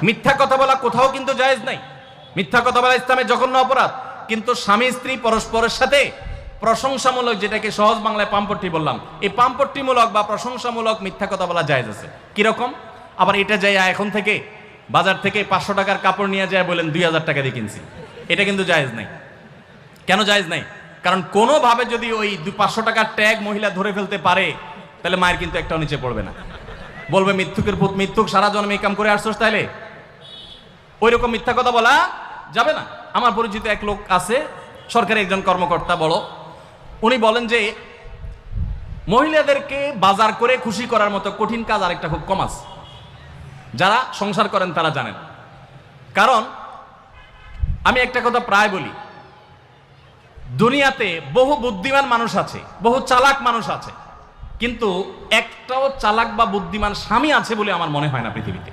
মিথ্যা কথা বলা কোথাও কিন্তু জায়েজ নাই। মিথ্যা কথা বলা ইসলামে জঘন্য অপরাধ। কিন্তু স্বামী স্ত্রী পরস্পরের সাথে প্রশংসামূলক, যেটাকে সহজ বাংলায় পাম্পট্টি বললাম, এই পাম্পট্টিমূলক বা প্রশংসামূলক মিথ্যা কথা বলা জায়েজ আছে। কিরকম? আবার এটা যাই এখন থেকে বাজার থেকে 500 টাকার কাপড় নিয়ে যায় বলেন 2000 টাকা দিয়ে কিনছি, এটা কিন্তু জায়েজ নাই। কেন জায়েজ নাই? কারণ কোনোভাবে যদি ওই 500 টাকার ট্যাগ মহিলা ধরে ফেলতে পারে, তাহলে মায়ের কিন্তু একটাও নিচে পড়বে না। বলবে মিথ্যুকের পুত মিথ্যুক, সারা জন্মে কাম করে আসছোস, তাইলে ওই রকম মিথ্যা কথা বলা যাবে না। আমার পরিচিত এক লোক আছে, সরকারি একজন কর্মকর্তা বড়, উনি বলেন যে মহিলাদেরকে বাজার করে খুশি করার মতো কঠিন কাজ আরেকটা খুব কম আছে। যারা সংসার করেন তারা জানেন। কারণ আমি একটা কথা প্রায় বলি, দুনিয়াতে বহু বুদ্ধিমান মানুষ আছে, বহু চালাক মানুষ আছে, কিন্তু একটাও চালাক বা বুদ্ধিমান স্বামী আছে বলে আমার মনে হয় না পৃথিবীতে।